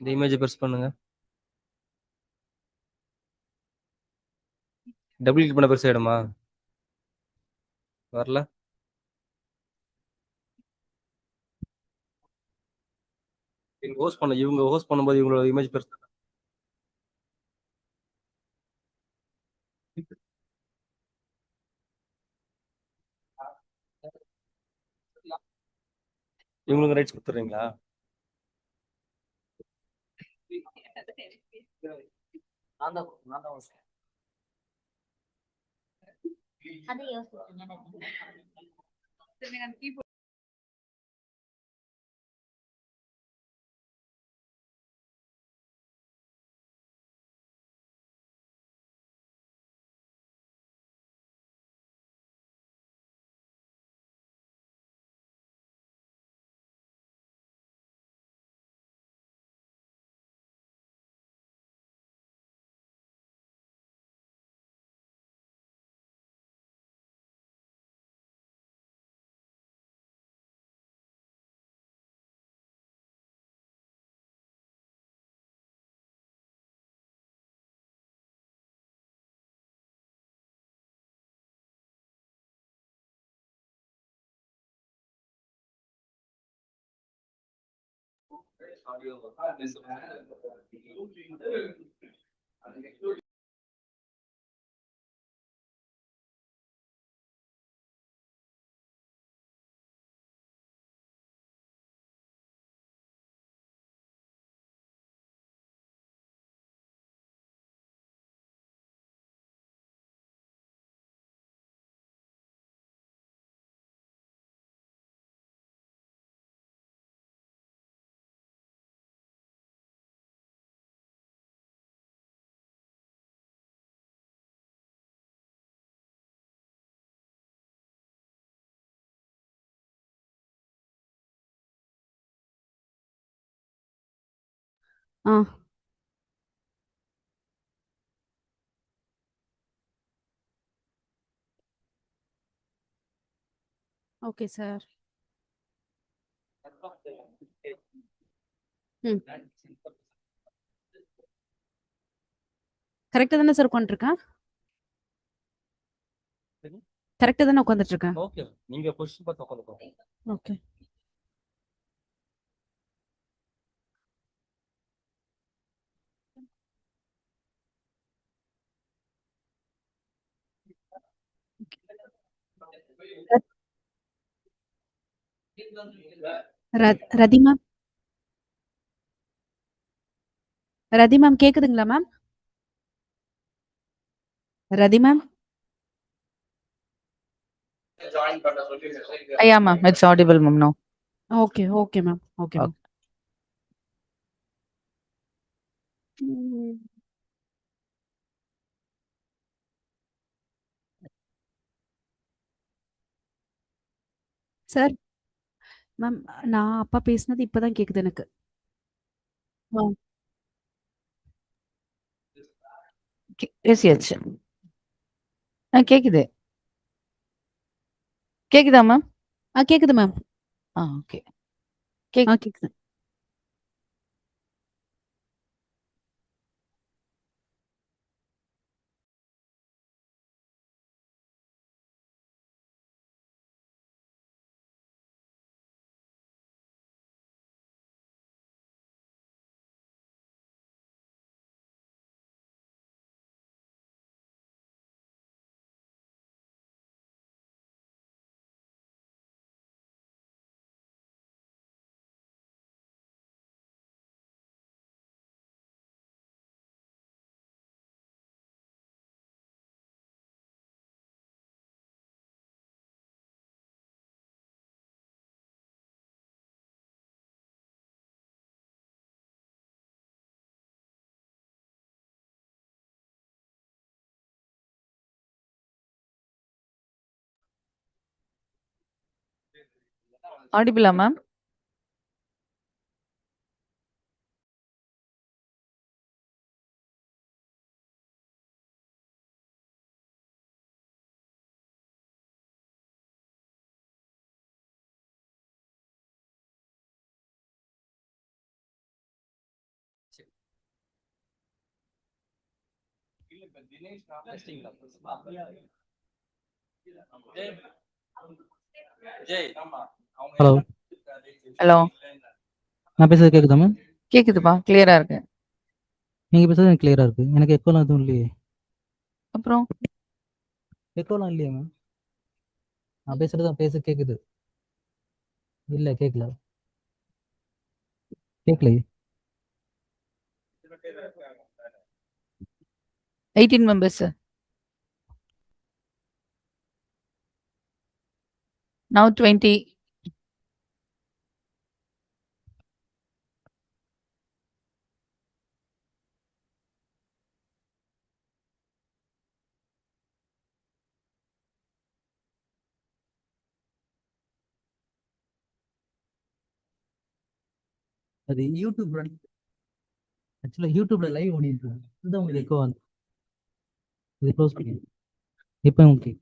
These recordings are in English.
இந்த image press பண்ணுங்க. Double click பண்ண பெருசா ஆயிடுமா? வரல. இவங்க ஹோஸ்ட் பண்ணும்போது இவங்களோட இமேஜ் பெருசா. இவங்களுக்கு ரைட்ஸ் கொடுத்துறீங்களா? ஆ ஓகே சார். ம் கரெக்டாக தானே சார் உட்காந்துருக்கேன்? கரெக்டாக தானே உட்காந்துட்டு இருக்கேன்? ஓகே, நீங்க பொசிஷன் பார்த்து உட்காந்துக்கோங்க. ஓகே. ரதி மேம், ரதி மேம் கேக்குதுங்களா ma'am? Rati ma'am, Yeah, ma'am. It's audible, ma'am, now. Okay okay ma'am, okay ma'am. Sir ma'am, நான் அப்பா பேசினது இப்பதான் கேக்குது எனக்கு. ஆ, Yes, yes. கேக்குது. கேக்குதா, ma'am? கேக்குது மேம். Okay. கேக்குது. Audible, ma'am? ஹலோ ஹலோ நான் பேசுறது கேக்குதா மேம்? கேக்குதுப்பா, கிளியரா இருக்கு. நீங்க பேசுறது எனக்கு கிளியரா இருக்கு. எனக்கு எக்கோலாம் எதுவும் இல்லையே. அப்புறம் எக்கோலாம் இல்லையே மேம். நான் பேச கேக்குது. இல்ல கேட்கல. கேட்கலையே. 18 members. Now 20. அது யூடியூப்ல ஆக்சுவலா யூடியூப்ல லைவ் ஓடிட்டு இருக்கு. இதுதான் உங்களுக்கு எக்கோ வந்து. இது க்ளோஸ் பண்ணி. இப்போ ஓகே.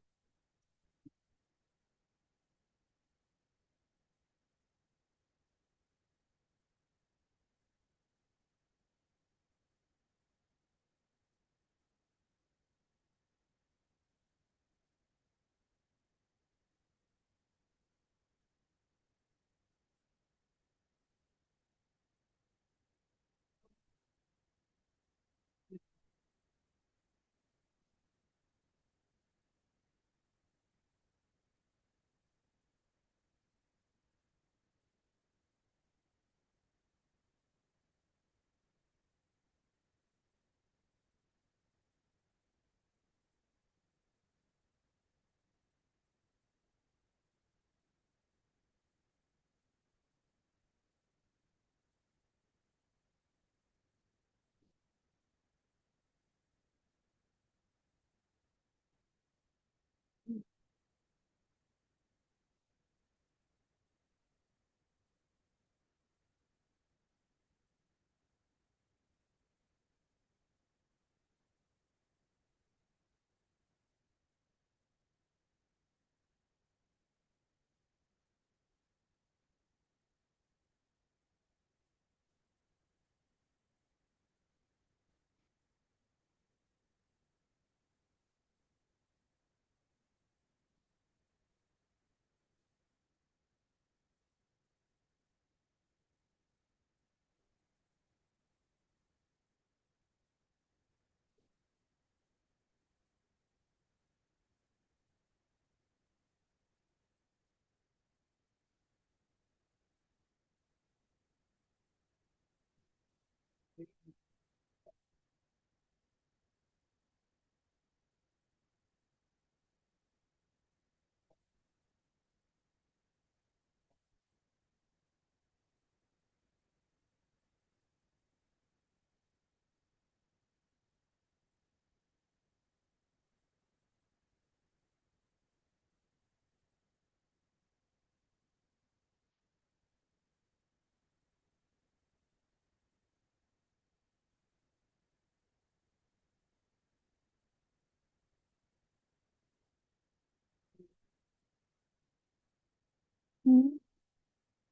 ம்.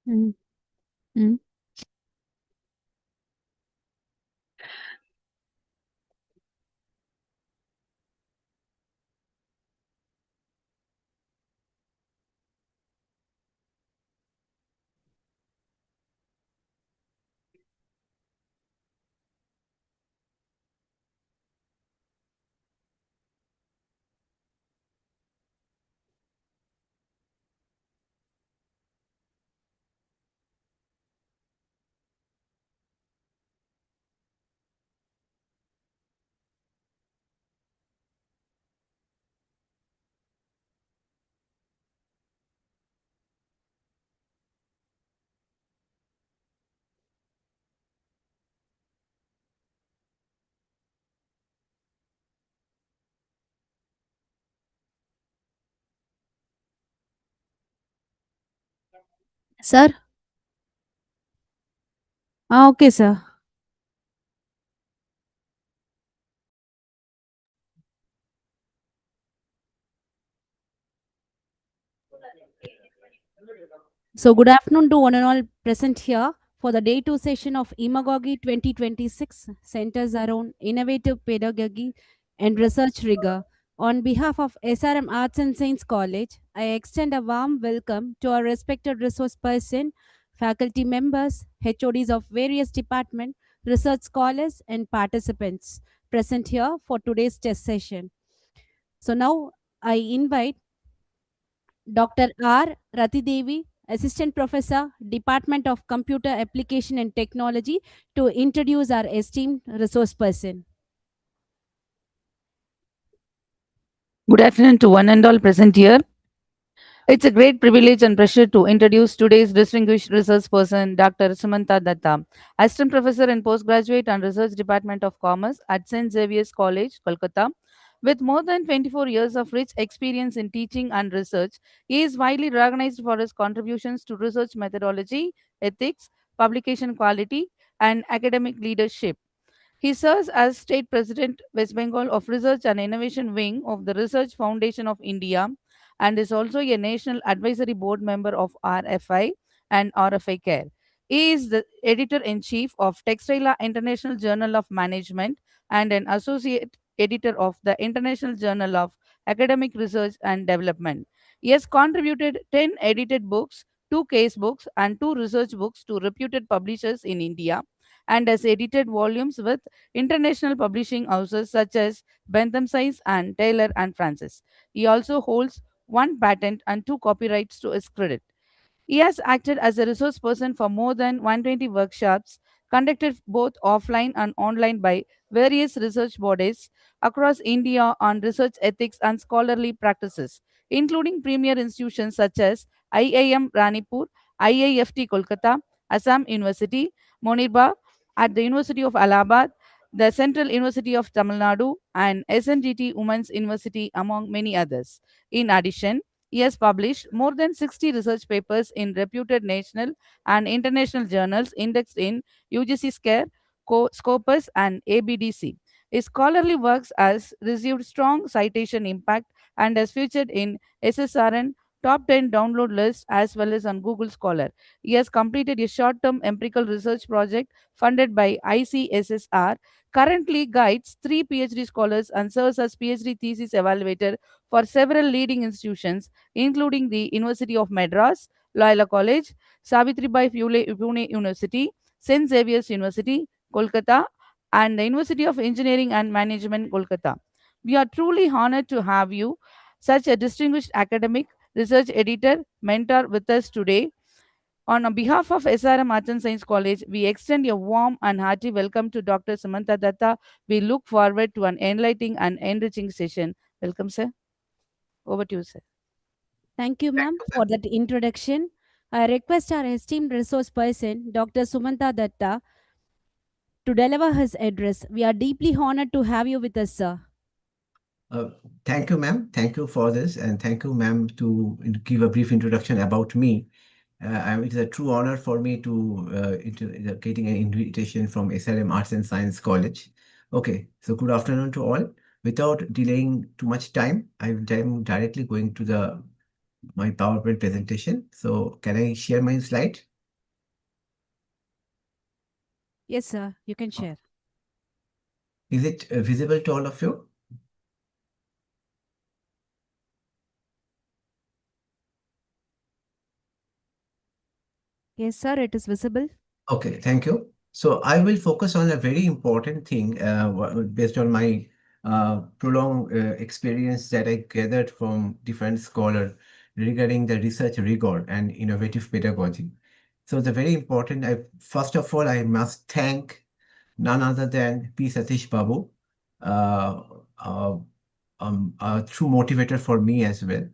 ம். ம். Sir. Okay sir. So good afternoon to one and all present here for the day 2 session of IMMERGOGY 2026 centers around innovative pedagogy, and research rigor. On behalf of SRM Arts and Science College, I extend a warm welcome to our respected resource person, faculty members, HODs of various departments, research scholars, and participants present here for today's test session. So now I invite Dr. R. Ratidevi, Assistant Professor, Department of Computer Application and Technology, to introduce our esteemed resource person. Good afternoon to one and all present here. It's a great privilege and pleasure to introduce today's distinguished research person, Dr. Sumanta Datta, Assistant Professor in Postgraduate and Research Department of Commerce at St. Xavier's College, Kolkata. With more than 24 years of rich experience in teaching and research, he is widely recognized for his contributions to research methodology, ethics, publication quality, and academic leadership. He serves as State President, West Bengal of Research and Innovation Wing of the Research Foundation of India and is also a National Advisory Board member of RFI and RFI Care. He is the editor in chief of Textile International Journal of Management and an associate editor of the International Journal of Academic Research and Development. He has contributed 10 edited books, 2 case books, and 2 research books to reputed publishers in India and has edited volumes with international publishing houses such as Bentham Size and Taylor and Francis. He also holds 1 patent and 2 copyrights to his credit. He has acted as a resource person for more than 120 workshops conducted both offline and online by various research bodies across India on research ethics and scholarly practices, including premier institutions such as IIM Ranipur, IIFT Kolkata, Assam University, Monirba at the University of Allahabad, the Central University of Tamil Nadu, and SNDT Women's University, among many others. In addition, he has published more than 60 research papers in reputed national and international journals indexed in UGC SCARE, Scopus, and ABDC. His scholarly works has received strong citation impact and has featured in SSRN top 10 download list as well as on Google Scholar. He has completed a short-term empirical research project funded by ICSSR, currently guides 3 PhD scholars and serves as PhD thesis evaluator for several leading institutions including the University of Madras, Loyola College, Savitribai Phule Pune University, St. Xavier's University, Kolkata, and the University of Engineering and Management, Kolkata. We are truly honored to have you, such a distinguished academic, research editor, mentor with us today. On behalf of SRM Arts and Science College, we extend a warm and hearty welcome to Dr. Samantha Datta. We look forward to an enlightening and enriching session. Welcome, sir. Over to you, sir. Thank you, ma'am, for that introduction. I request our esteemed resource person, Dr. Sumanta Datta, to deliver his address. We are deeply honored to have you with us, sir. Thank you, ma'am. Thank you for this, and thank you, ma'am, to give a brief introduction about me. It is a true honor for me to getting an invitation from SRM Arts and Science College. Okay, so good afternoon to all. Without delaying too much time, I'm directly going to my PowerPoint presentation. So can I share my slide? Yes, sir. You can share. Is it visible to all of you? Yes, sir. It is visible. Okay, thank you. So I will focus on a very important thing based on my prolonged experience that I gathered from different scholars regarding the research rigor and innovative pedagogy. So the very important, first of all, I must thank none other than P. Satish Babu, a true motivator for me as well,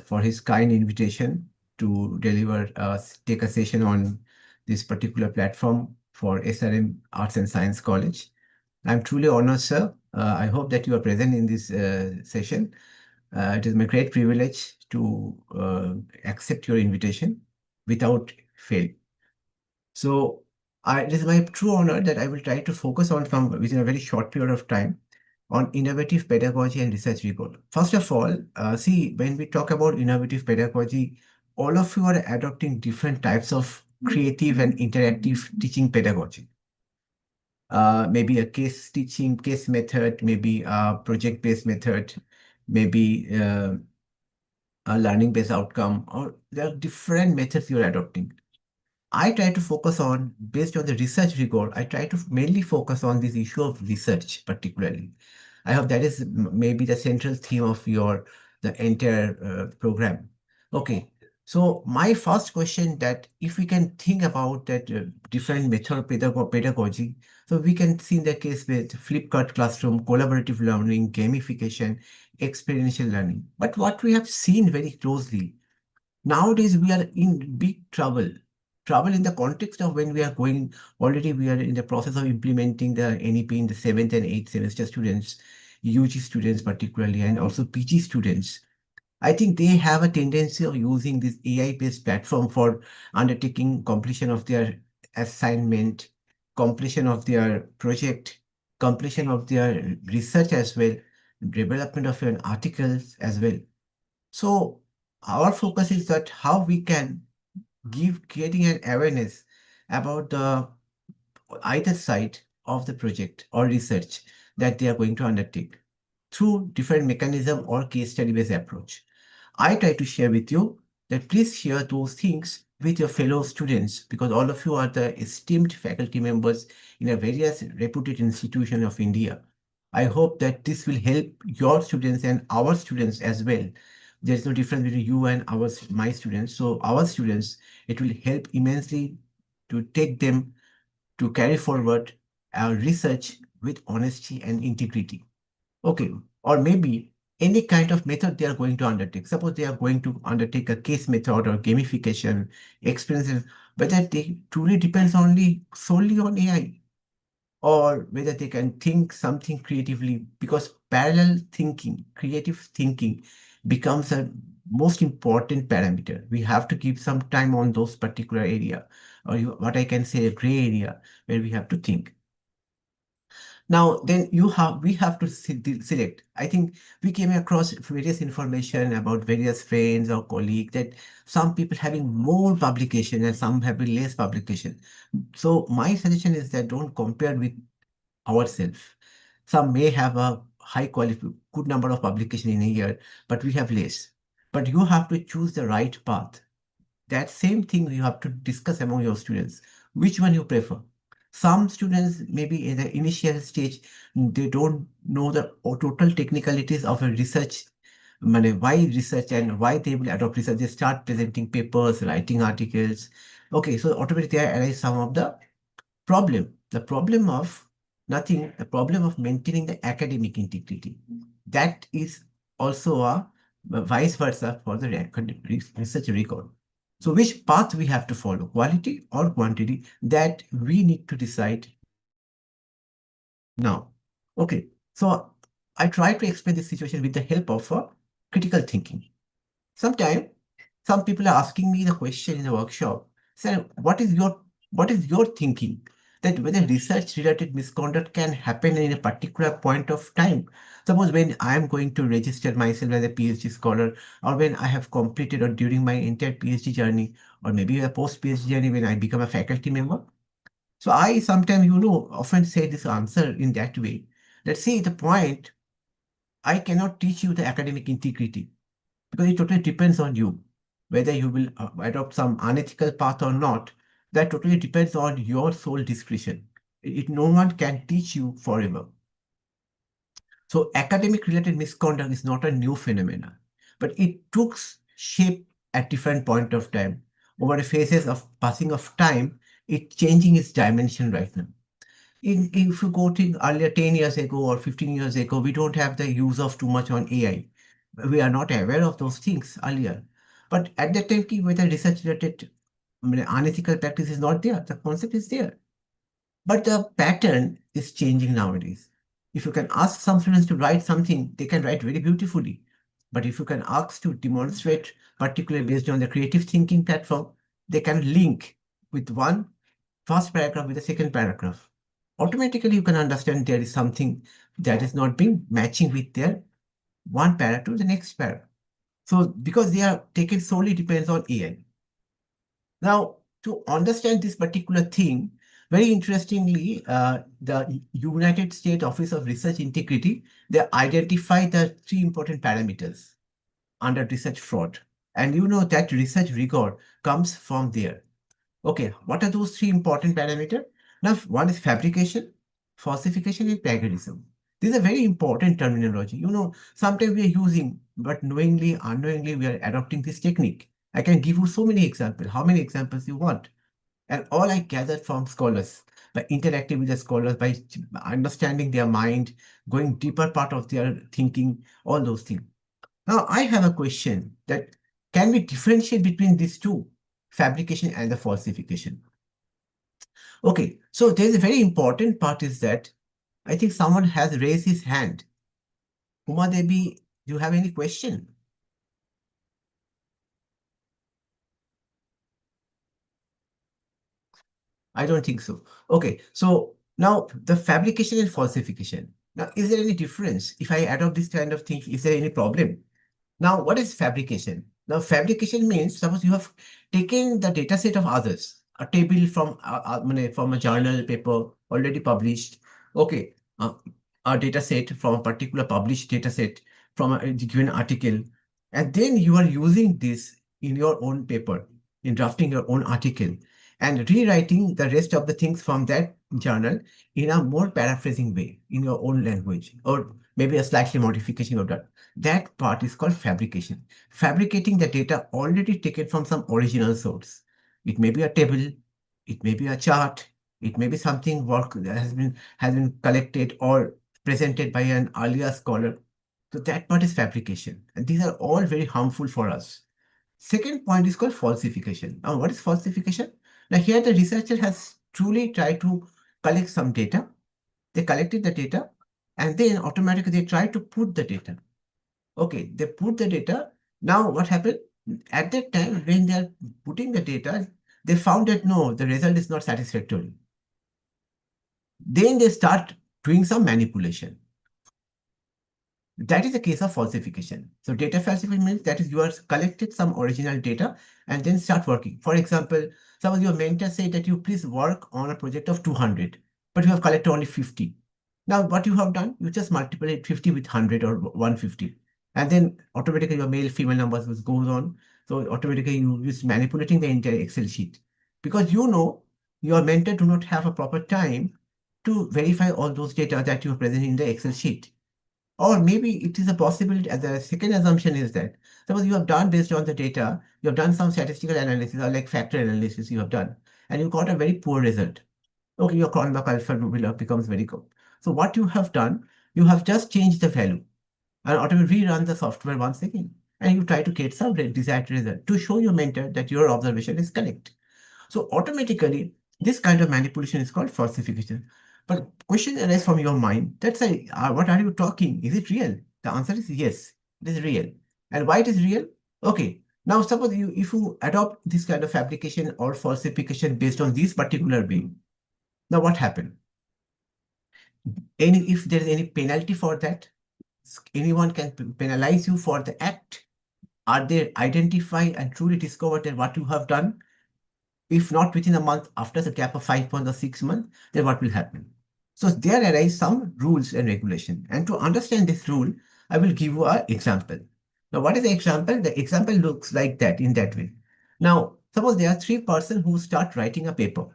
for his kind invitation to take a session on this particular platform for SRM Arts and Science College. I'm truly honored, sir. I hope that you are present in this session. It is my great privilege to accept your invitation without fail. So it is my true honor that I will try to focus on within a very short period of time on innovative pedagogy and research rigor. First of all, see, when we talk about innovative pedagogy, all of you are adopting different types of creative and interactive teaching pedagogy. maybe a case teaching, case method, maybe a project-based method, maybe a learning-based outcome, or there are different methods you're adopting. I try to focus on, based on the research rigor, I try to mainly focus on this issue of research particularly. I hope that is maybe the central theme of the entire program. Okay, so my first question that if we can think about that different method of pedagogy, so we can see in the case with flip-chart classroom, collaborative learning, gamification, experiential learning. But what we have seen very closely, nowadays we are in big trouble. Trouble in the context of when we are going, already we are in the process of implementing the NEP in the 7th and 8th semester students, UG students particularly, and also PG students. I think they have a tendency of using this AI-based platform for undertaking completion of their assignment, completion of their project, completion of their research as well, development of an articles as well. So our focus is that how we can creating an awareness about the either side of the project or research that they are going to undertake through different mechanism or case study based approach. I try to share with you that please share those things with your fellow students, because all of you are the esteemed faculty members in a various reputed institution of India. I hope that this will help your students and our students as well. There's no difference between you and my students. So our students, it will help immensely to take them to carry forward our research with honesty and integrity. Okay, or maybe any kind of method they are going to undertake. Suppose they are going to undertake a case method or gamification experiences, whether they truly depends only solely on AI, or whether they can think something creatively, because parallel thinking, creative thinking becomes a most important parameter. We have to keep some time on those particular area, or what I can say a gray area where we have to think. Now, then we have to select. I think we came across various information about various friends or colleagues that some people having more publication and some having less publication. So my suggestion is that don't compare with ourselves. Some may have a high quality, good number of publication in a year, but we have less. But you have to choose the right path. That same thing you have to discuss among your students. Which one you prefer? Some students, maybe in the initial stage, they don't know the total technicalities of a research, why research and why they will adopt research. They start presenting papers, writing articles. Okay, so automatically there arise some of the problem. The problem of nothing, the problem of maintaining the academic integrity. That is also a vice versa for the research record. So which path we have to follow, quality or quantity, that we need to decide now. Okay, so I try to explain this situation with the help of critical thinking. Sometimes some people are asking me the question in the workshop, sir, what is your thinking that whether research related misconduct can happen in a particular point of time? Suppose when I am going to register myself as a PhD scholar, or when I have completed or during my entire PhD journey, or maybe a post PhD journey when I become a faculty member. So I sometimes, often say this answer in that way. Let's see the point, I cannot teach you the academic integrity, because it totally depends on you. Whether you will adopt some unethical path or not, that totally depends on your sole discretion. No one can teach you forever. So academic related misconduct is not a new phenomenon, but it took shape at different point of time. Over the phases of passing of time, it changing its dimension right now. If you go to earlier 10 years ago or 15 years ago, we don't have the use of too much on AI. We are not aware of those things earlier. But at that time, whether research related unethical practice is not there, the concept is there. But the pattern is changing nowadays. If you can ask some students to write something, they can write very beautifully. But if you can ask to demonstrate, particularly based on the creative thinking platform, they can link with one first paragraph with the second paragraph. Automatically, you can understand there is something that is not being matching with their one paragraph to the next paragraph. So because they are taken solely depends on AI. Now, to understand this particular thing, Very interestingly, the United States Office of Research Integrity, they identify the three important parameters under research fraud. And you know that research rigor comes from there. Okay, what are those three important parameters? Now, one is fabrication, falsification, and plagiarism. These are very important terminology. You know, sometimes we are using, but knowingly, unknowingly, we are adopting this technique. I can give you so many examples. How many examples you want? And all I gathered from scholars, by interacting with the scholars, by understanding their mind, going deeper part of their thinking, all those things. Now, I have a question that can we differentiate between these two, fabrication and the falsification? Okay, so there's a very important part is that I think someone has raised his hand. Uma Devi, do you have any question? I don't think so. Okay, so now the fabrication and falsification. Now, is there any difference? If I adopt this kind of thing, is there any problem? Now, what is fabrication? Now, fabrication means suppose you have taken the data set of others, a table from a journal paper already published. Okay, a data set from a particular published data set from a given article, and then you are using this in your own paper, in drafting your own article, and rewriting the rest of the things from that journal in a more paraphrasing way in your own language, or maybe a slightly modification of that. That part is called fabrication. Fabricating the data already taken from some original source. It may be a table, it may be a chart, it may be something work that has been collected or presented by an earlier scholar. So that part is fabrication. And these are all very harmful for us. Second point is called falsification. Now, what is falsification? Now, here the researcher has truly tried to collect some data. They collected the data and then automatically they try to put the data. Okay, they put the data. Now, what happened? At that time, when they are putting the data, they found that no, the result is not satisfactory. Then they start doing some manipulation. That is a case of falsification. So data falsification means that is you have collected some original data and then start working. For example, suppose your mentor said that you please work on a project of 200, but you have collected only 50. Now what you have done, you just multiply 50 with 100 or 150. And then automatically your male female numbers goes on. So automatically you is manipulating the entire Excel sheet. Because you know your mentor do not have a proper time to verify all those data that you have present in the Excel sheet. Or maybe it is a possibility, the second assumption is that suppose you have done based on the data, you have done some statistical analysis or like factor analysis you have done, and you got a very poor result. Okay, your Cronbach alpha becomes very good. So what you have done, you have just changed the value and automatically rerun the software once again. And you try to get some desired result to show your mentor that your observation is correct. So automatically, this kind of manipulation is called falsification. But question arises from your mind, that's a, what are you talking? Is it real? The answer is yes, it is real. And why it is real? Okay, now suppose if you adopt this kind of fabrication or falsification based on this particular way, now what happened? If there is any penalty for that, anyone can penalize you for the act. Are they identify and truly discover that what you have done? If not within a month, after the gap of 5 months or 6 months, then what will happen? So there arise some rules and regulation. And to understand this rule, I will give you an example. Now, what is the example? The example looks like that, in that way. Now, suppose there are 3 persons who start writing a paper.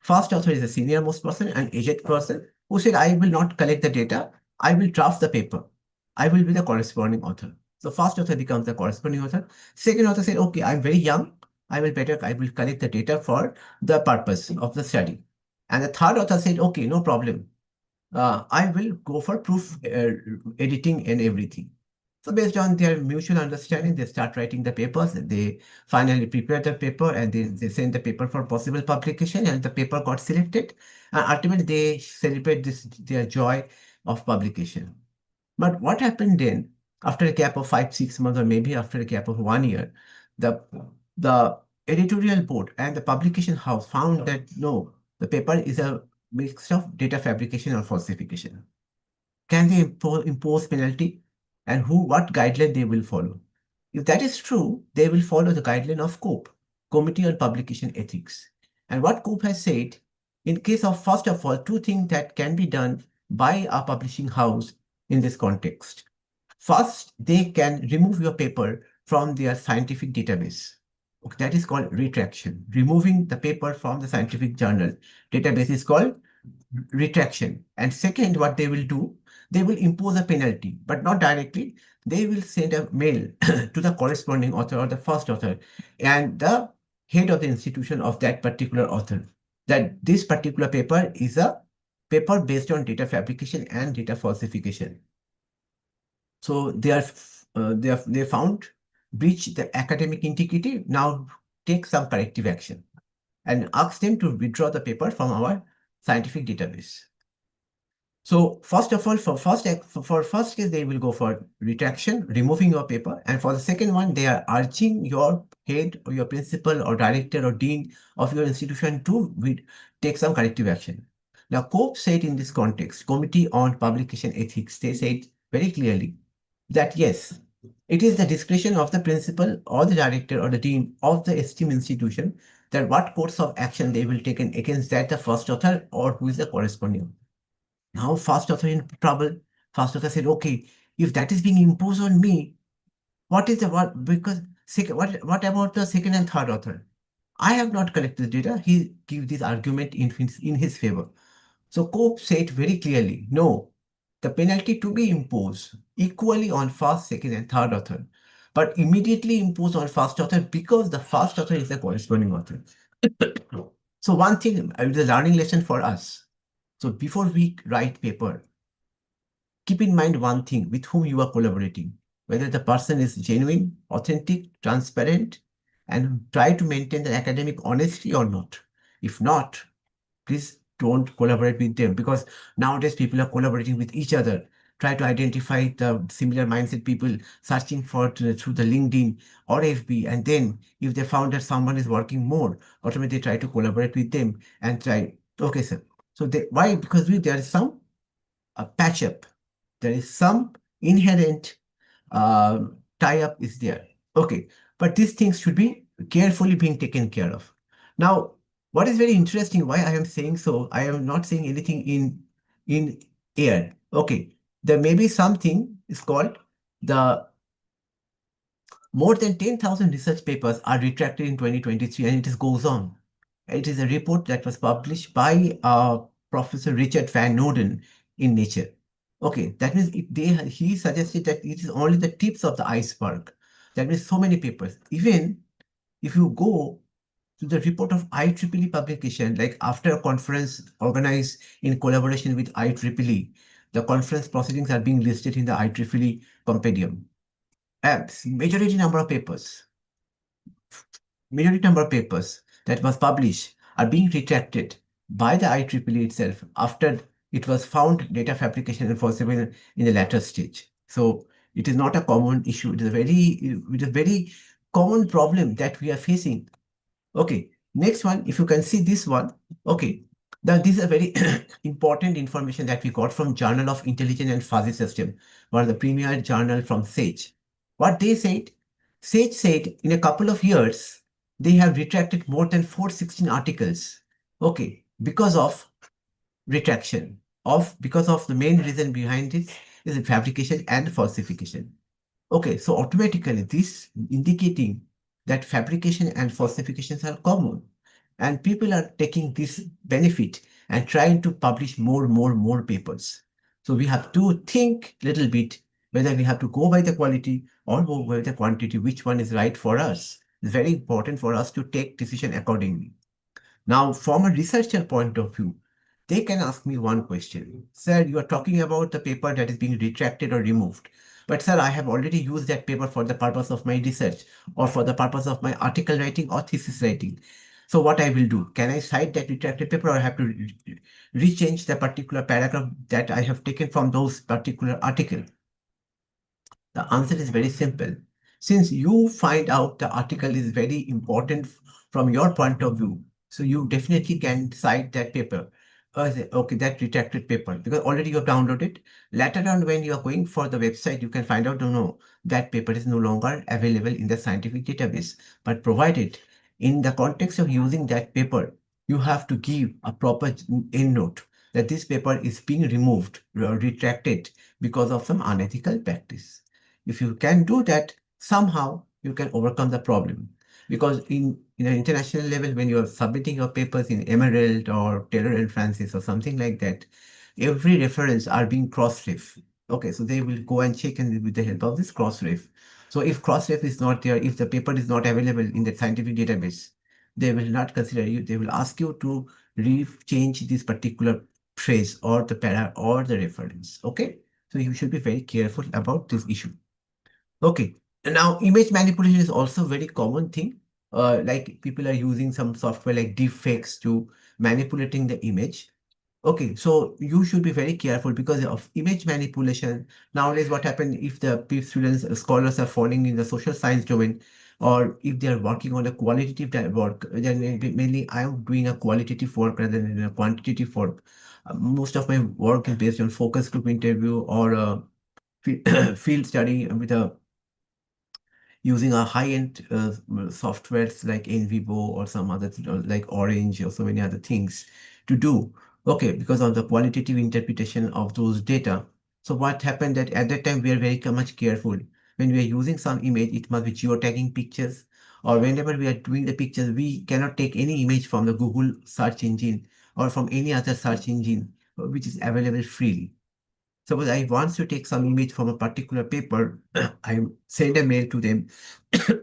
First author is a senior most person, an aged person, who said, I will not collect the data. I will draft the paper. I will be the corresponding author. So first author becomes the corresponding author. Second author said, okay, I'm very young. I will collect the data for the purpose of the study. And the third author said, okay, no problem. I will go for proof editing and everything. So based on their mutual understanding, they start writing the papers. They finally prepare the paper and they send the paper for possible publication, and the paper got selected. And ultimately, they celebrate their joy of publication. But what happened then, after a gap of 5, 6 months, or maybe after a gap of 1 year, the editorial board and the publication house found that no, the paper is a mix of data fabrication or falsification. Can they impose penalty? And what guideline they will follow? If that is true, they will follow the guideline of COPE, Committee on Publication Ethics. And what COPE has said, In case of, first of all, two things that can be done by a publishing house in this context. First, they can remove your paper from their scientific database. Okay, that is called retraction. Removing the paper from the scientific journal database is called retraction. And second, what they will do, they will impose a penalty, but not directly. They will send a mail to the corresponding author or the first author and the head of the institution of that particular author that this particular paper is a paper based on data fabrication and data falsification. So they found breach the academic integrity. Now take some corrective action and ask them to withdraw the paper from our scientific database. So first of all, for first case, they will go for retraction, removing your paper. And for the second one, they are urging your head or your principal or director or dean of your institution to take some corrective action. Now, COPE said in this context, Committee on Publication Ethics, they said very clearly that yes, it is the discretion of the principal or the director or the dean of the esteemed institution that what course of action they will take against that the first author or who is the corresponding. Now first author in trouble. First author said, okay, if that is being imposed on me, what is the what? Because what about the second and third author? I have not collected the data. He gives this argument in his favor. So Cope said very clearly, no, the penalty to be imposed equally on first, second, and third author, but immediately imposed on first author because the first author is the corresponding author. So one thing, the learning lesson for us. So before we write paper, keep in mind one thing with whom you are collaborating, whether the person is genuine, authentic, transparent, and try to maintain the academic honesty or not. If not, please don't collaborate with them because nowadays people are collaborating with each other. Try to identify the similar mindset people searching for through the LinkedIn or FB. And then if they found that someone is working more, automatically they try to collaborate with them and try, okay, sir. So why? Because there is some patch up. There is some inherent tie-up is there. Okay, but these things should be carefully being taken care of. Now, what is very interesting, why I am saying so, I am not saying anything in air. Okay, there may be something is called the more than 10,000 research papers are retracted in 2023 and it goes on. It is a report that was published by Professor Richard Van Noorden in Nature. Okay, that means he suggested that it is only the tips of the iceberg. That means so many papers. Even if you go to the report of IEEE publication, like after a conference organized in collaboration with IEEE, the conference proceedings are being listed in the IEEE compendium. Majority number of papers that was published are being retracted by the IEEE itself after it was found data fabrication and falsification in the latter stage. So it is not a common issue. It is a very common problem that we are facing. Okay, next one, if you can see this one. Okay, now this is a very important information that we got from Journal of Intelligent and Fuzzy System, one of the premier journal from SAGE. What they said, SAGE said in a couple of years, they have retracted more than 416 articles. Okay, because of retraction, because of the main reason behind it is fabrication and falsification. Okay, so automatically this indicating that fabrication and falsifications are common and people are taking this benefit and trying to publish more papers. So we have to think a little bit whether we have to go by the quality or go by the quantity, which one is right for us. It's very important for us to take decision accordingly. Now, from a researcher point of view, they can ask me one question. Sir, you are talking about the paper that is being retracted or removed. But sir, I have already used that paper for the purpose of my research or for the purpose of my article writing or thesis writing. So what I will do, can I cite that retracted paper or I have to rechange the particular paragraph that I have taken from those particular article? The answer is very simple. Since you find out the article is very important from your point of view, so you definitely can cite that paper. Okay, that retracted paper, because already you have downloaded. Later on, when you are going for the website, you can find out, no, that paper is no longer available in the scientific database. But provided in the context of using that paper, you have to give a proper end note that this paper is being removed or retracted because of some unethical practice. If you can do that, somehow you can overcome the problem. Because in an international level, when you are submitting your papers in Emerald or Taylor and Francis or something like that, every reference are being cross-ref. Okay, so they will go and check and with the help of this cross-ref. So if cross-ref is not there, if the paper is not available in the scientific database, they will not consider you. They will ask you to change this particular phrase or the para or the reference. Okay, so you should be very careful about this issue. Okay, and now image manipulation is also a very common thing. Like people are using some software like deepfakes to manipulating the image. Okay, so you should be very careful because of image manipulation. Nowadays, what happens if the students, scholars are falling in the social science domain, or if they are working on a qualitative work, then mainly I am doing a qualitative work rather than a quantitative work. Most of my work is based on focus group interview or field study with a using a high-end softwares like NVivo or some other like Orange or so many other things to do. Okay, because of the qualitative interpretation of those data. So what happened that at that time we are very much careful. When we are using some image, it must be geotagging pictures, or whenever we are doing the pictures, we cannot take any image from the Google search engine or from any other search engine which is available freely. Suppose I want to take some image from a particular paper, I send a mail to them.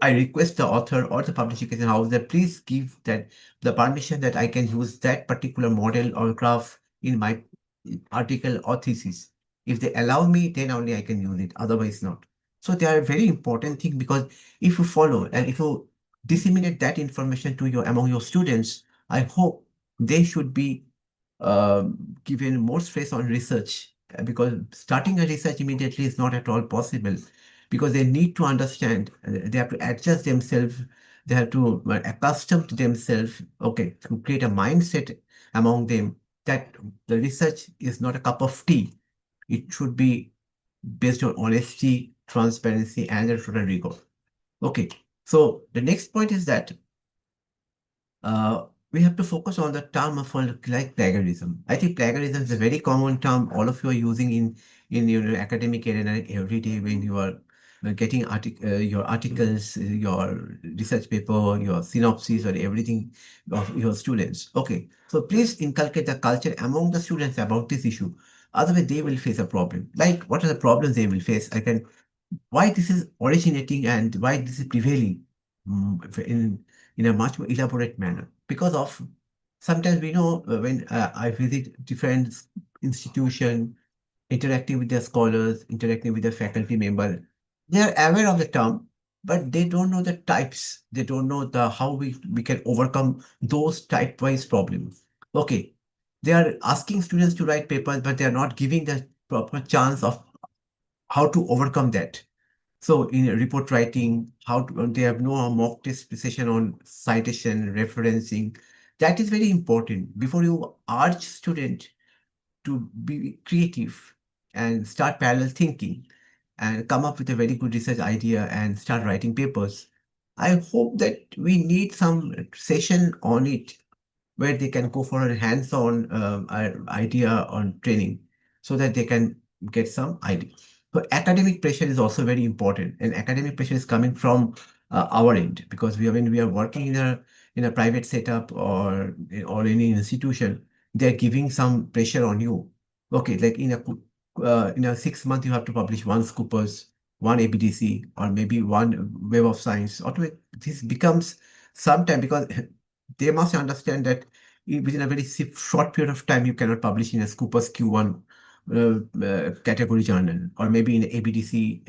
I request the author or the publication house that please give that the permission that I can use that particular model or graph in my article or thesis. If they allow me, then only I can use it, otherwise not. So they are a very important thing because if you follow and if you disseminate that information to your among your students, I hope they should be given more stress on research because starting a research immediately is not at all possible because they need to understand, they have to adjust themselves, they have to accustom to themselves, okay, to create a mindset among them that the research is not a cup of tea. It should be based on honesty, transparency, and a total rigor. Okay, so the next point is that we have to focus on the term of like plagiarism. I think plagiarism is a very common term all of you are using in your academic arena every day when you are getting your articles, your research paper, your synopsis, or everything of your students. Okay, so please inculcate the culture among the students about this issue. Otherwise, they will face a problem. Like, what are the problems they will face? I can why this is originating and why this is prevailing in a much more elaborate manner. Because of sometimes we know when I visit different institution, interacting with their scholars, interacting with their faculty member, they are aware of the term, but they don't know the types. They don't know the how we can overcome those type-wise problems. Okay, they are asking students to write papers, but they are not giving the proper chance of how to overcome that. So in report writing, how to, they have no mock test session on citation, referencing. That is very important. Before you urge student to be creative and start parallel thinking and come up with a very good research idea and start writing papers. I hope that we need some session on it where they can go for a hands-on idea on training so that they can get some idea. So academic pressure is also very important, and academic pressure is coming from our end because when we are working in a private setup or any institution, they're giving some pressure on you. Okay, like in a 6 month you have to publish one Scoopers, one ABDC, or maybe one Web of Science. This becomes sometime because they must understand that within a very short period of time, you cannot publish in a Scoopers Q1 category journal, or maybe in ABDC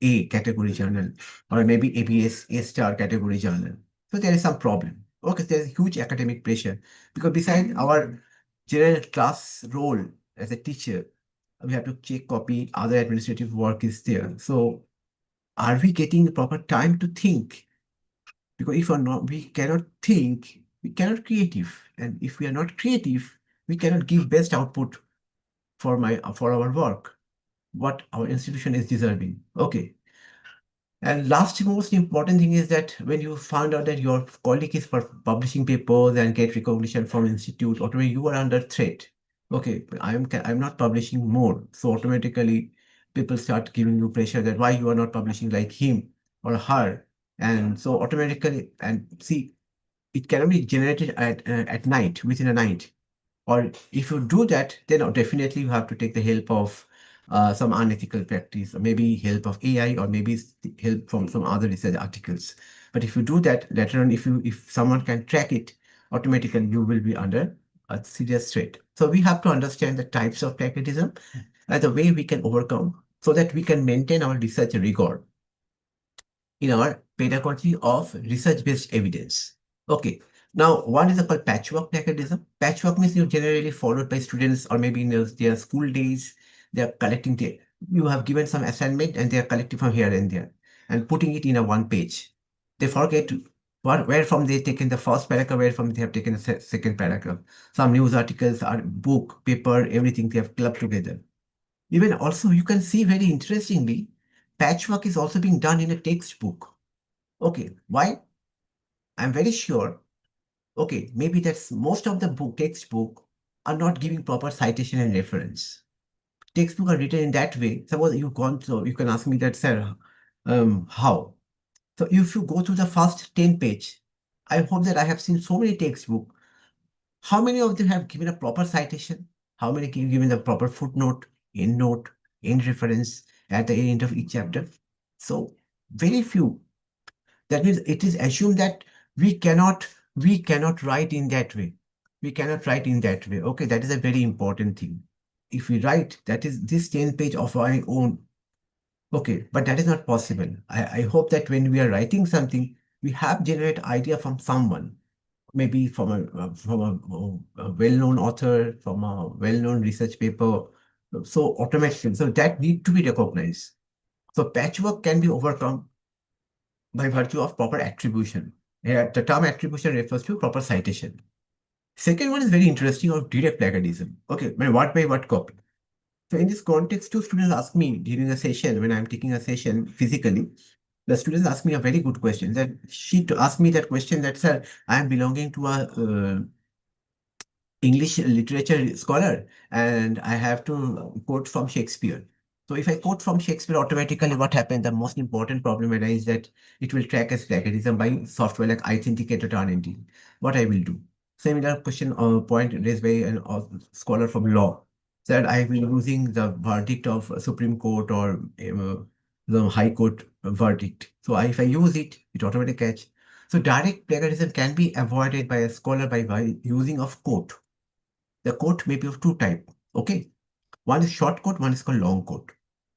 A category journal, or maybe ABS A star category journal. So there is some problem. Okay, there is huge academic pressure because besides our general class role as a teacher, we have to check copy, other administrative work is there. So are we getting the proper time to think? Because if we're not, we cannot think, we cannot creative. And if we are not creative, we cannot give best output for our work, what our institution is deserving. Okay. And last most important thing is that when you found out that your colleague is publishing papers and get recognition from institute, automatically you are under threat. Okay, I'm not publishing more. So automatically people start giving you pressure that why you are not publishing like him or her. And so automatically, and see, it cannot be generated at night, within a night. Or if you do that, then definitely you have to take the help of some unethical practice, or maybe help of AI, or maybe help from some other research articles. But if you do that later on, if someone can track it, automatically you will be under a serious threat. So we have to understand the types of plagiarism and the way we can overcome so that we can maintain our research rigor in our pedagogy of research-based evidence. Okay, now what is called patchwork mechanism? Patchwork means you generally followed by students or maybe in their school days, they are collecting you have given some assignment and they are collecting from here and there and putting it in a one page. They forget where from they taken the first paragraph, where from they have taken the second paragraph. Some news articles or book, paper, everything they have clubbed together. Even also you can see very interestingly, patchwork is also being done in a textbook. Okay, why? I'm very sure. Okay, maybe that's most of the textbook are not giving proper citation and reference. Textbook are written in that way. Suppose you've gone through, you can ask me that, sir, how? So if you go to the first 10 page, I hope that I have seen so many textbook. How many of them have given a proper citation? How many given the proper footnote, end note, end reference at the end of each chapter? So very few. That means it is assumed that we cannot write in that way. We cannot write in that way. Okay, that is a very important thing. If we write, that is this 10 page of our own. Okay, but that is not possible. I hope that when we are writing something, we have generate idea from someone, maybe from a well-known author, from a well-known research paper. So automation, so that need to be recognized. So patchwork can be overcome by virtue of proper attribution. The term attribution refers to proper citation. Second one is very interesting, of direct plagiarism. Okay, by what copy? So in this context, two students asked me during a session, when I'm taking a session physically, the students asked me a very good question. That she asked me that question that, sir, I am belonging to a English literature scholar and I have to quote from Shakespeare. So if I quote from Shakespeare, automatically what happens, the most important problem arises that it will track as plagiarism by software like Authenticator RND. What I will do? Similar question or point raised by a scholar from law. Said I will be using the verdict of Supreme Court or the High Court verdict. So if I use it, it automatically catch. So direct plagiarism can be avoided by a scholar by using of quote. The quote may be of two types. Okay. One is short quote, one is called long quote.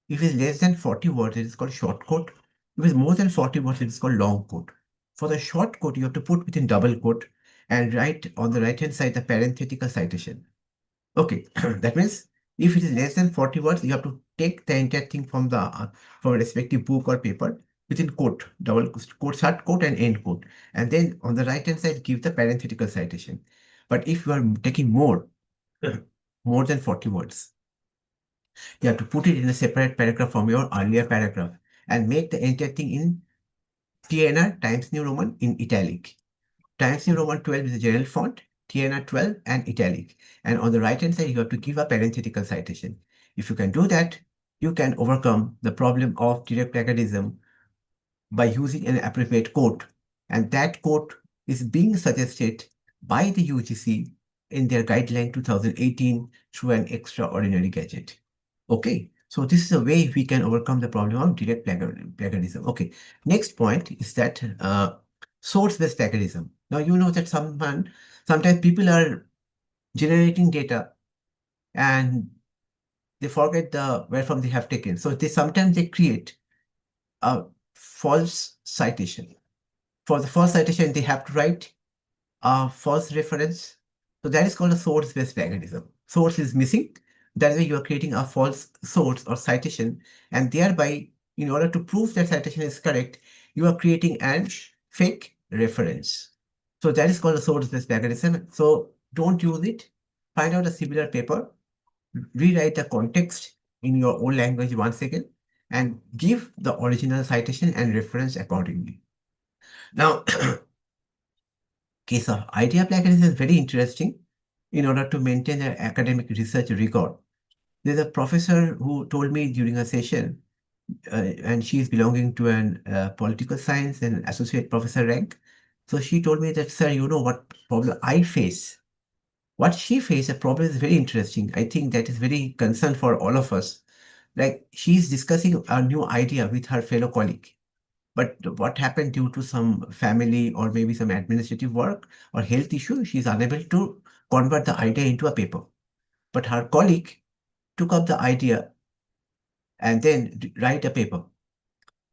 If it is less than 40 words, it is called short quote. If it is more than 40 words, it is called long quote. For the short quote, you have to put within double quote and write on the right hand side the parenthetical citation. Okay, that means if it is less than 40 words, you have to take the entire thing from from a respective book or paper within quote, double quote, start quote and end quote. And then on the right hand side, give the parenthetical citation. But if you are taking more than 40 words, you have to put it in a separate paragraph from your earlier paragraph and make the entire thing in TNR Times New Roman in italic. Times New Roman 12 is the general font, TNR 12 and italic. And on the right hand side, you have to give a parenthetical citation. If you can do that, you can overcome the problem of direct plagiarism by using an appropriate quote. And that quote is being suggested by the UGC in their guideline 2018 through an extraordinary gadget. Okay, so this is a way we can overcome the problem of direct plagiarism. Okay, next point is that source-based plagiarism. Now you know that sometimes people are generating data and they forget where from they have taken. So sometimes they create a false citation. For the false citation, they have to write a false reference. So that is called a source-based plagiarism. Source is missing. That way you are creating a false source or citation, and thereby, in order to prove that citation is correct, you are creating an fake reference. So that is called a source-based plagiarism. So don't use it. Find out a similar paper, rewrite the context in your own language once again, and give the original citation and reference accordingly. Now, case of idea plagiarism is very interesting. In order to maintain their academic research record, there's a professor who told me during a session, and she is belonging to an political science and associate professor rank. So she told me that, sir, you know what problem I face? What she faced, a problem is very interesting. I think that is very concern for all of us. Like, she's discussing a new idea with her fellow colleague. But what happened due to some family or maybe some administrative work or health issue, she's unable to convert the idea into a paper. But her colleague took up the idea and then write a paper.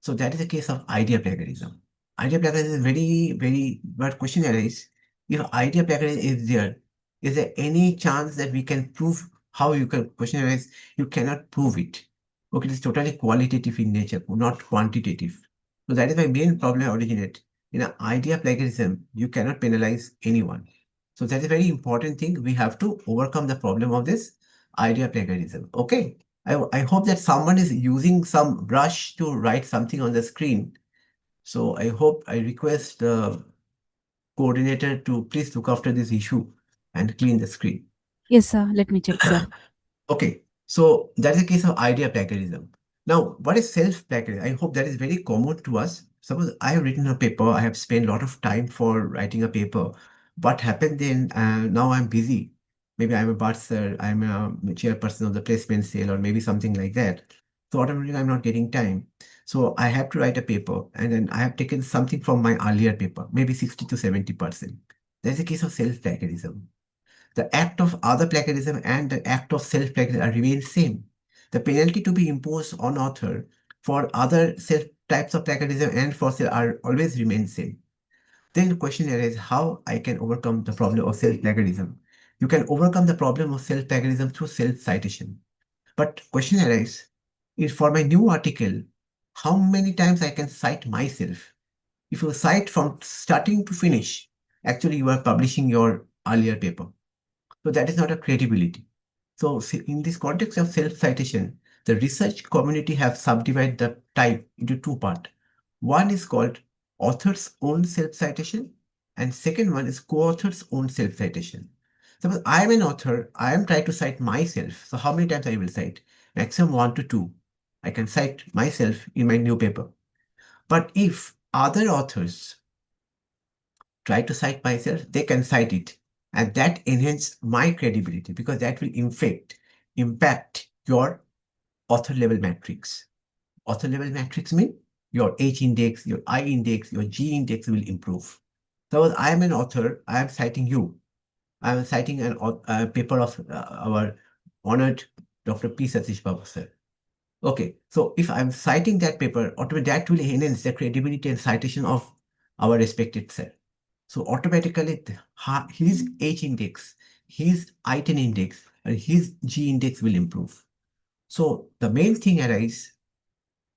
So that is a case of idea plagiarism. Idea plagiarism is very, but question arises, if idea plagiarism is there any chance that we can prove how you can question arises? You cannot prove it. Okay, it is totally qualitative in nature, not quantitative. So that is my main problem originate. In an idea plagiarism, you cannot penalize anyone. So that is a very important thing. We have to overcome the problem of this idea plagiarism. Okay. I hope that someone is using some brush to write something on the screen. So I request the coordinator to please look after this issue and clean the screen. Yes, sir. Let me check, sir. Okay, so that is a case of idea plagiarism. Now, what is self-plagiarism? I hope that is very common to us. Suppose I have written a paper, I have spent a lot of time for writing a paper. What happened then? Now I'm busy. Maybe I'm a bursar, I'm a chairperson of the placement sale, or maybe something like that. So automatically I'm not getting time. So I have to write a paper, and then I have taken something from my earlier paper, maybe 60 to 70%. That's a case of self-plagiarism. The act of other plagiarism and the act of self-plagiarism remain same. The penalty to be imposed on author for other self types of plagiarism and for self are always remain same. Then the question arises how I can overcome the problem of self-plagiarism. You can overcome the problem of self-plagiarism through self-citation. But question arises, if for my new article, how many times I can cite myself? If you cite from starting to finish, actually you are publishing your earlier paper. So that is not a credibility. So in this context of self-citation, the research community have subdivided the type into two parts. One is called author's own self-citation, and second one is co-author's own self-citation. Suppose I am an author, I am trying to cite myself. So how many times I will cite? Maximum 1 to 2. I can cite myself in my new paper. But if other authors try to cite myself, they can cite it. And that enhances my credibility because that will impact your author level metrics. Author level metrics mean your H index, your I index, your G index will improve. So I am an author, I am citing you. I am citing a paper of our honored Dr. P. Satish Babu sir. Okay, so if I'm citing that paper, automatically that will enhance the credibility and citation of our respected sir. So automatically his H index, his I10 index, and his G index will improve. So the main thing arises,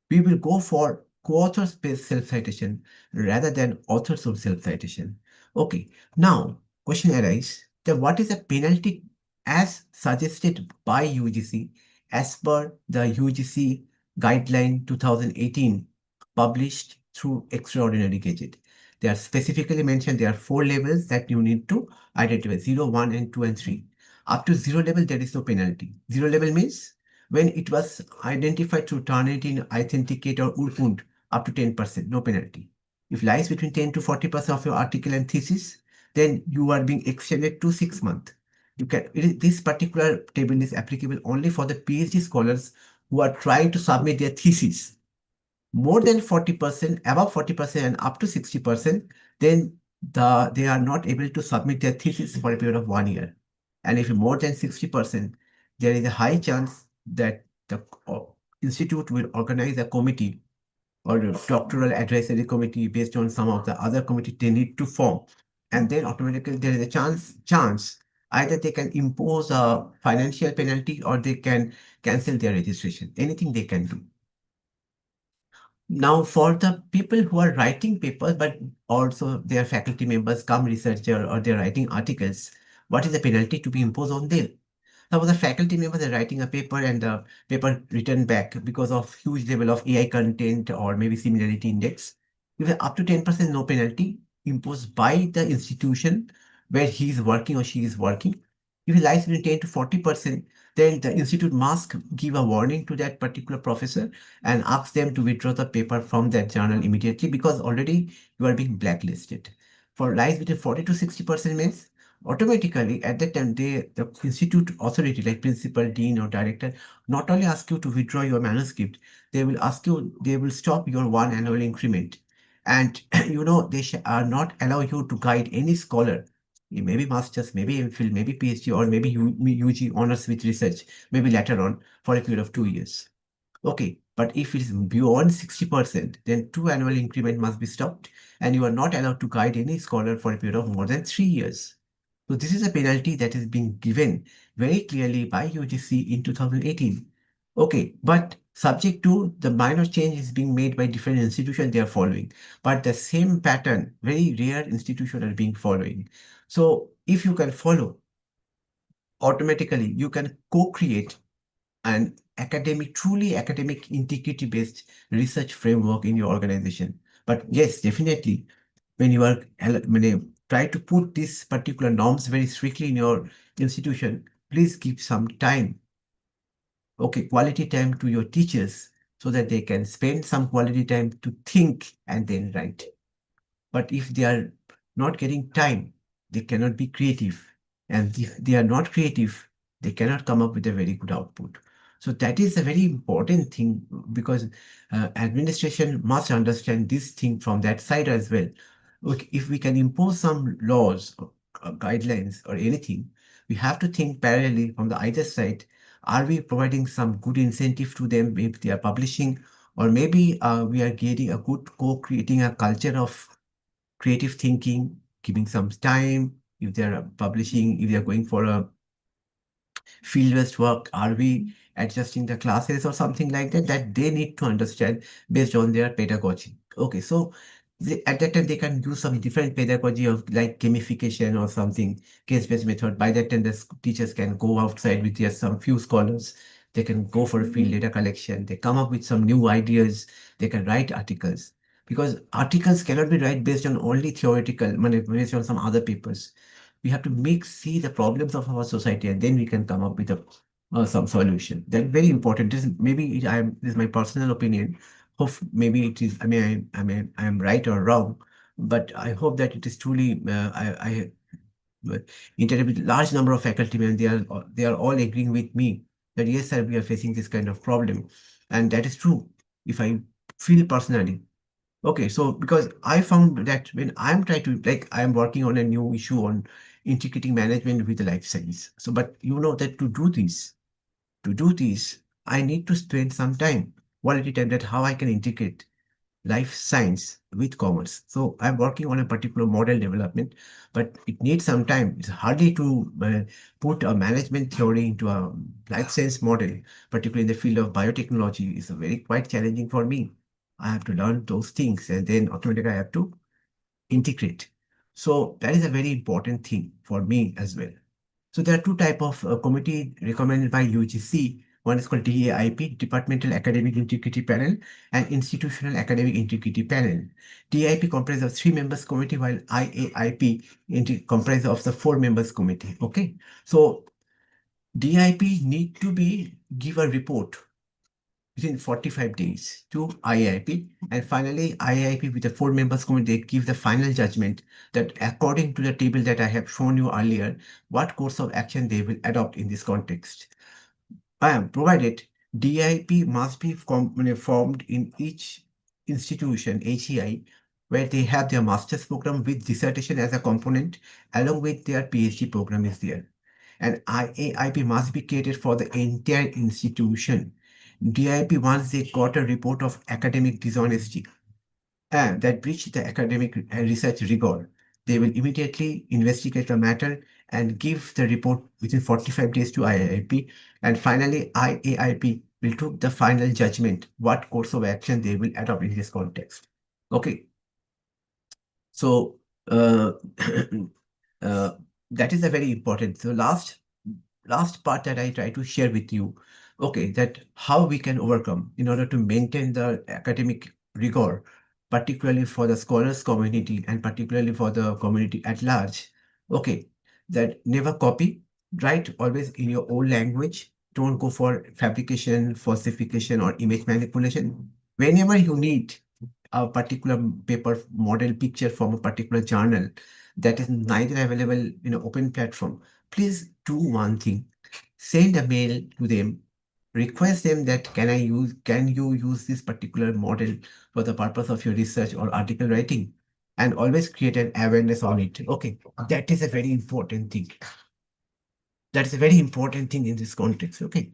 we will go for co-authors based self-citation rather than authors of self-citation. Okay, now question arises that what is the penalty as suggested by UGC as per the UGC guideline 2018 published through Extraordinary Gazette. They are specifically mentioned there are 4 levels that you need to identify 0, 1, and 2, and 3. Up to 0 level, there is no penalty. 0 level means when it was identified through Turnitin, Authenticate, or Urkund, up to 10%, no penalty. If lies between 10 to 40% of your article and thesis, then you are being extended to 6 months. This particular table is applicable only for the PhD scholars who are trying to submit their thesis. More than 40%, above 40%, and up to 60%, then they are not able to submit their thesis for a period of 1 year. And if more than 60%, there is a high chance that the institute will organize a committee or a doctoral advisory committee based on some of the other committee they need to form. And then automatically there is a chance either they can impose a financial penalty or they can cancel their registration. Anything they can do. Now, for the people who are writing papers, but also their faculty members, come researcher, or they're writing articles, what is the penalty to be imposed on them? Suppose the faculty members are writing a paper and the paper written back because of huge level of AI content or maybe similarity index. If up to 10% no penalty imposed by the institution where he is working or she is working. If it lies between 10 to 40%, then the institute must give a warning to that particular professor and ask them to withdraw the paper from that journal immediately because already you are being blacklisted. For lies between 40 to 60% means automatically at that time the institute authority like principal, dean or director not only ask you to withdraw your manuscript, they will ask you, they will stop your one annual increment. And they are not allow you to guide any scholar, maybe masters, maybe MPhil, maybe PhD, or maybe UG honors with research, maybe later on for a period of 2 years. Okay, but if it is beyond 60%, then 2 annual increment must be stopped, and you are not allowed to guide any scholar for a period of more than 3 years. So this is a penalty that is being given very clearly by UGC in 2018. Okay, but subject to the minor change is being made by different institutions they are following, but the same pattern, very rare institutions are being following. So if you can follow, automatically you can co-create an academic, truly academic integrity-based research framework in your organization. But yes, definitely, when you try to put these particular norms very strictly in your institution, please give some time, okay, quality time to your teachers so that they can spend some quality time to think and then write. But if they are not getting time, they cannot be creative. And if they are not creative, they cannot come up with a very good output. So that is a very important thing because administration must understand this thing from that side as well. Look, if we can impose some laws or guidelines or anything, we have to think parallelly from the either side. Are we providing some good incentive to them if they are publishing? Or maybe we are getting a good co-creating a culture of creative thinking, giving some time. If they're publishing, if they're going for a field-based work, are we adjusting the classes or something like that, that they need to understand based on their pedagogy. Okay, so at that time they can use some different pedagogy of like gamification or something, case-based method. By that time the teachers can go outside with just some few scholars. They can go for field data collection. They come up with some new ideas. They can write articles because articles cannot be write based on only theoretical, based on some other papers. We have to see the problems of our society, and then we can come up with some solution. That's very important. This is my personal opinion. Hope maybe it is. I am right or wrong, but I hope that it is truly. I interacted with large number of faculty members. They are all agreeing with me that yes, sir, we are facing this kind of problem, and that is true. If I feel personally. Okay, so because I found that when I'm trying to, like, I'm working on a new issue on integrating management with the life science. So, but you know that to do this, I need to spend some time, quality time, that how I can integrate life science with commerce. So I'm working on a particular model development, but it needs some time. It's hardly to put a management theory into a life science model, particularly in the field of biotechnology. Is very quite challenging for me. I have to learn those things and then automatically I have to integrate. So that is a very important thing for me as well. So there are two type of committee recommended by UGC. One is called DAIP, Departmental Academic Integrity Panel, and Institutional Academic Integrity Panel. DAIP comprises of 3 members committee, while IAIP comprises of the 4 members committee. Okay, so DIP need to give a report within 45 days to IIP. And finally, IIP with the 4 members committee, they give the final judgment that according to the table that I have shown you earlier, what course of action they will adopt in this context. Provided DIP must be formed in each institution, HEI, where they have their master's program with dissertation as a component, along with their PhD program is there. And IAIP must be created for the entire institution. DIP, once they got a report of academic dishonesty and that breached the academic research rigor, they will immediately investigate the matter and give the report within 45 days to IAIP. And finally, IAIP will take the final judgment, what course of action they will adopt in this context. Okay. So that is a very important. So last last part that I try to share with you, okay, that how we can overcome in order to maintain the academic rigor, particularly for the scholars community and particularly for the community at large. Okay, that never copy, write always in your own language. Don't go for fabrication, falsification, or image manipulation. Whenever you need a particular paper model picture from a particular journal that is neither available in an open platform, please do one thing. Send a mail to them, request them that can you use this particular model for the purpose of your research or article writing, and always create an awareness on it. Okay, that is a very important thing. That is a very important thing in this context. Okay,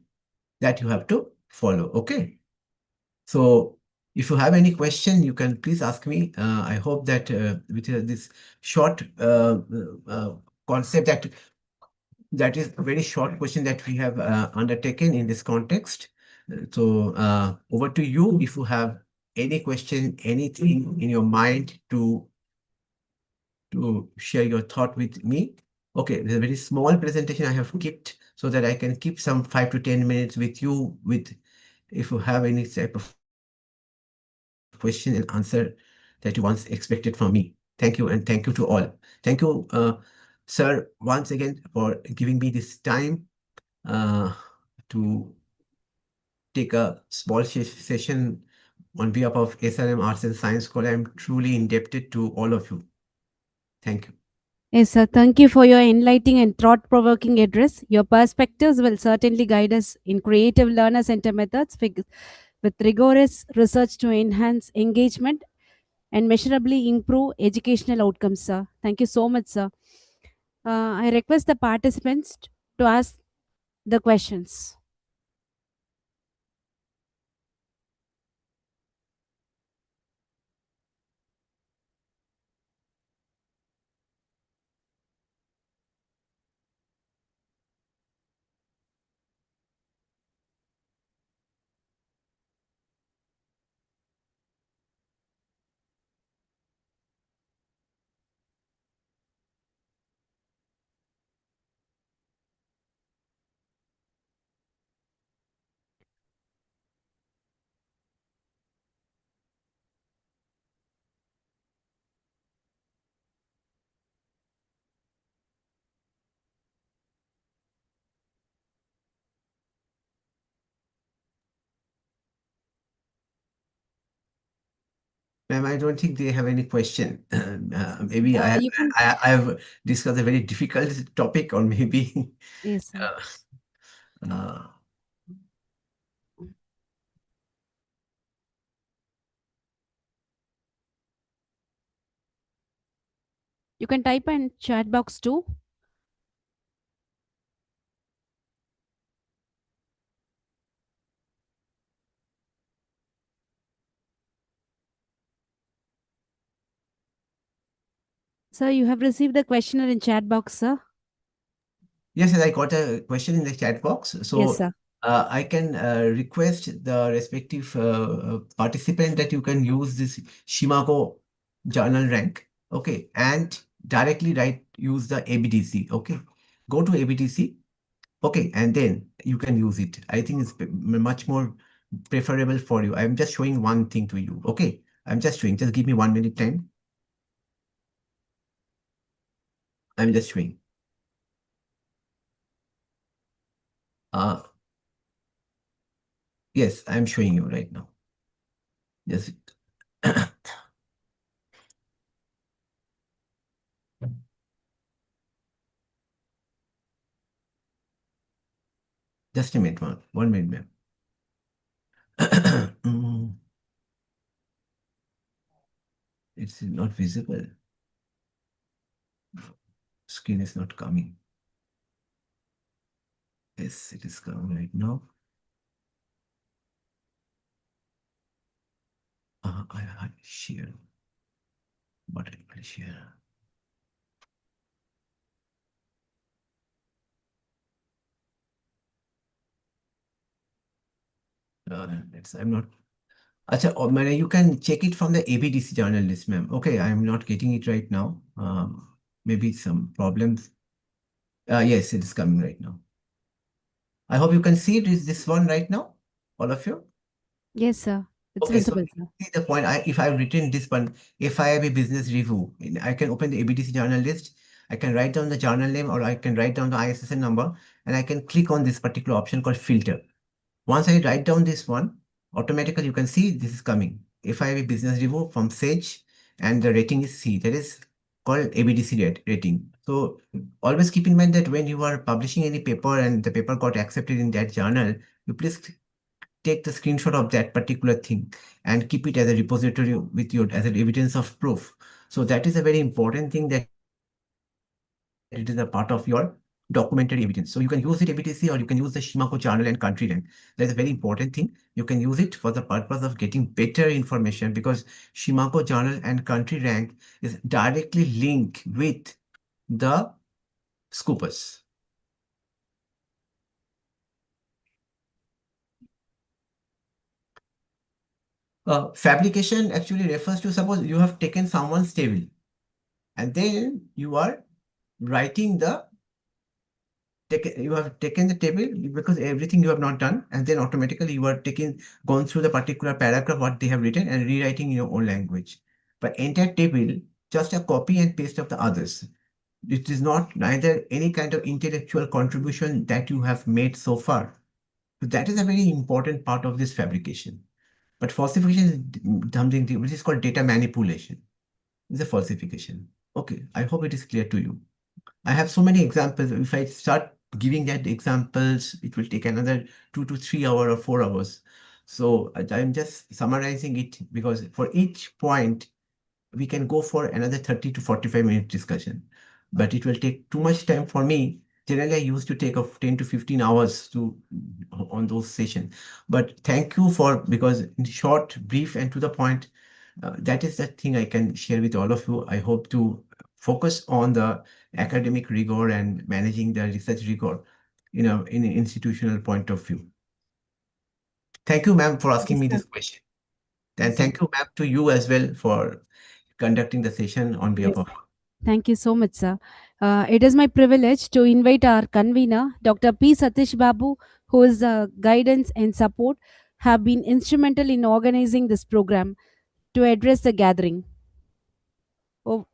that you have to follow. Okay, so if you have any question, you can please ask me. I hope that with this short concept that is a very short question that we have undertaken in this context. So over to you if you have any question, anything in your mind to share your thought with me. Okay, there's a very small presentation I have kept so that I can keep some 5 to 10 minutes with you with if you have any type of question and answer that you once expected from me. Thank you, and thank you to all. Thank you, sir, once again for giving me this time to take a small session on behalf of SRM Arts and Science College. I'm truly indebted to all of you. Thank you. Yes, sir. Thank you for your enlightening and thought-provoking address. Your perspectives will certainly guide us in creative learner center methods with rigorous research to enhance engagement and measurably improve educational outcomes, sir. Thank you so much, sir. I request the participants to ask the questions. Ma'am, I don't think they have any question. Maybe You can, I have discussed a very difficult topic, or maybe yes, sir. uh, You can type in chat box too. Sir, you have received the questionnaire in chat box, sir. yes, I got a question in the chat box. Yes, So sir. I can request the respective participant that you can use this Shimago journal rank, okay, and directly use the ABDC, okay. Go to ABDC, okay, and then you can use it. I think it's much more preferable for you. I'm just showing one thing to you, okay. I'm just showing. Just give me 1 minute time. I'm just showing. Yes, I'm showing you right now. Yes. Just a minute, 1 minute, ma'am. It's not visible. Screen is not coming. Yes, it is coming right now. I had share, but I will share. I'm not. Acha, you can check it from the ABDC journal list, ma'am. Okay, I'm not getting it right now. Maybe some problems. Yes, it is coming right now. I hope you can see this one right now, all of you. Yes, sir. It's Okay, so visible, sir. see the point. If I've written this one, if I have a business review, I can open the ABDC journal list. I can write down the journal name, or I can write down the ISSN number, and I can click on this particular option called filter. Once I write down this one, automatically you can see this is coming. If I have a business review from Sage and the rating is C, that is called ABDC rating. So always keep in mind that when you are publishing any paper and the paper got accepted in that journal, you please take the screenshot of that particular thing and keep it as a repository with you as an evidence of proof. So that is a very important thing, that it is a part of your documented evidence. So you can use it ABTC, or you can use the SRMASC journal and country rank. That's a very important thing. You can use it for the purpose of getting better information, because SRMASC journal and country rank is directly linked with the Scoopers. Fabrication actually refers to, suppose you have taken someone's table and then you are writing the you have taken the table, because everything you have not done, and then automatically you are gone through the particular paragraph what they have written and rewriting in your own language. But entire table, just a copy and paste of the others. It is not neither any kind of intellectual contribution that you have made so far. So that is a very important part of this fabrication. But falsification is something which is called data manipulation. It's a falsification. Okay, I hope it is clear to you. I have so many examples. If I start giving that examples, it will take another 2 to 3 hours or 4 hours. So I'm just summarizing it, because for each point, we can go for another 30 to 45 minute discussion. But it will take too much time for me. Generally, I used to take of 10 to 15 hours on those sessions. But thank you because in short, brief, and to the point, that is the thing I can share with all of you. I hope to focus on the academic rigor and managing the research rigor in an institutional point of view. Thank you, ma'am, for asking Yes, me sir. this question. And Yes, sir. thank you, ma'am, to you as well for conducting the session on behalf Yes. of. Thank you so much, sir. It is my privilege to invite our convener, Dr. P. Satish Babu, whose guidance and support have been instrumental in organizing this program to address the gathering. Oh,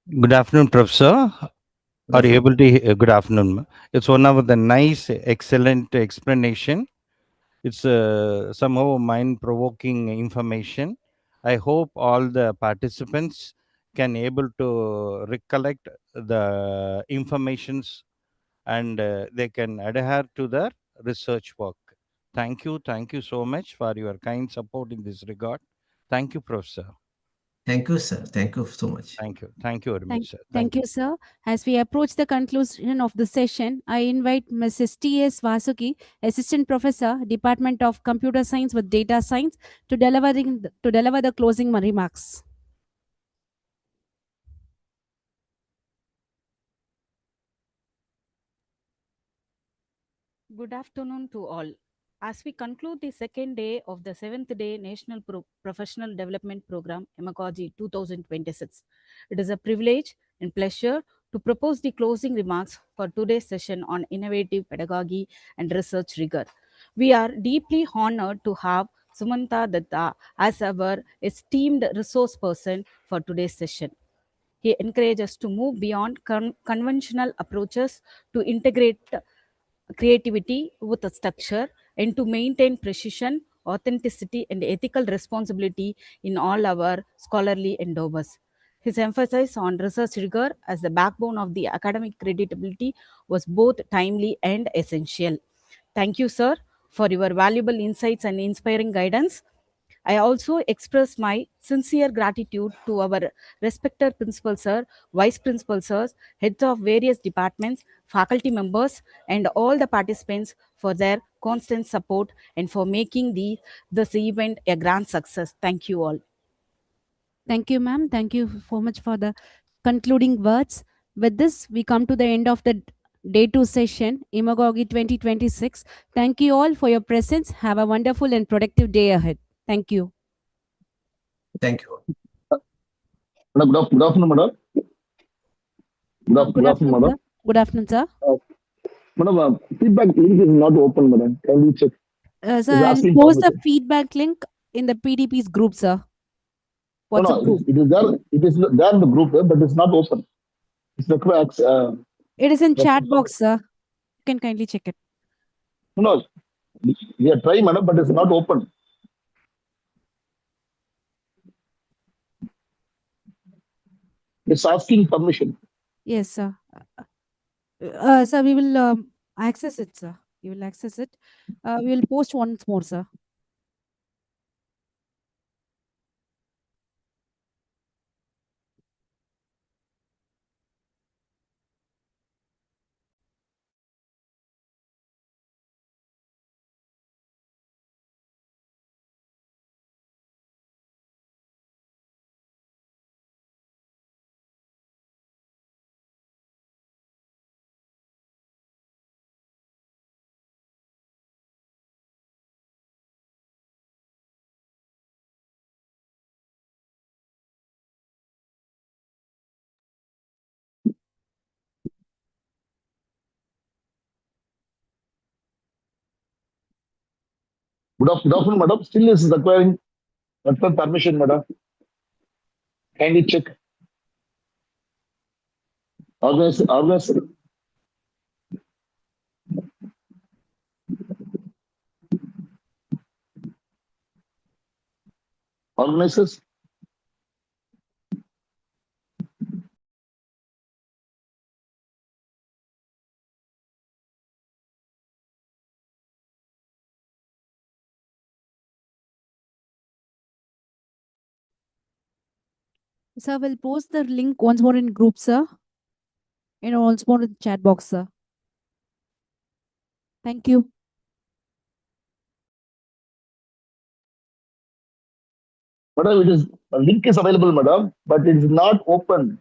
Good afternoon, Professor. Are you able to good afternoon. Ma'am. It's one of the nice, excellent explanation. It's somehow mind-provoking information. I hope all the participants can able to recollect the informations, and they can adhere to their research work. Thank you so much for your kind support in this regard. Thank you, Professor. Thank you, sir. Thank you so much. Thank you very much, sir. thank you, sir. As we approach the conclusion of the session, I invite Mrs. T.S. Vasuki, Assistant Professor, Department of Computer Science with Data Science, to deliver the closing remarks. Good afternoon to all. As we conclude the second day of the 7th day National Professional Development Program, IMMERGOGY 2026, it is a privilege and pleasure to propose the closing remarks for today's session on innovative pedagogy and research rigor. We are deeply honored to have Sumanta Datta as our esteemed resource person for today's session. He encourages us to move beyond conventional approaches to integrate creativity with a structure and to maintain precision, authenticity, and ethical responsibility in all our scholarly endeavors. His emphasis on research rigor as the backbone of the academic credibility was both timely and essential. Thank you, sir, for your valuable insights and inspiring guidance. I also express my sincere gratitude to our respected principal sir, vice principal sirs, heads of various departments, faculty members, and all the participants for their constant support and for making this event a grand success. Thank you all. Thank you, ma'am. Thank you so much for the concluding words. With this, we come to the end of the Day 2 session, IMMERGOGY 2026. Thank you all for your presence. Have a wonderful and productive day ahead. Thank you. Thank you. Madam, good afternoon, madam. Good afternoon, madam. Sir. Good afternoon, sir. Madam, feedback link is not open, madam. Can you check? Sir, It's I'll asking post the permission. feedback link in the PDP's group, sir. No, WhatsApp group. it is there. It is there in the group, but it's not open. It's requires. It is in Yes, chat sir. box, sir. You can kindly check it. No, we are trying, madam, but it's not open. It's asking permission. Yes, sir. Sir, we will access it, sir. We will access it. We will post once more, sir. Good afternoon, madam. Still is requiring permission, madam. Kindly check. Organize. Organizers. Sir, we'll post the link once more in group, sir. And once more in chat box, sir. Thank you. Madam, a link is available, madam, but it is not open.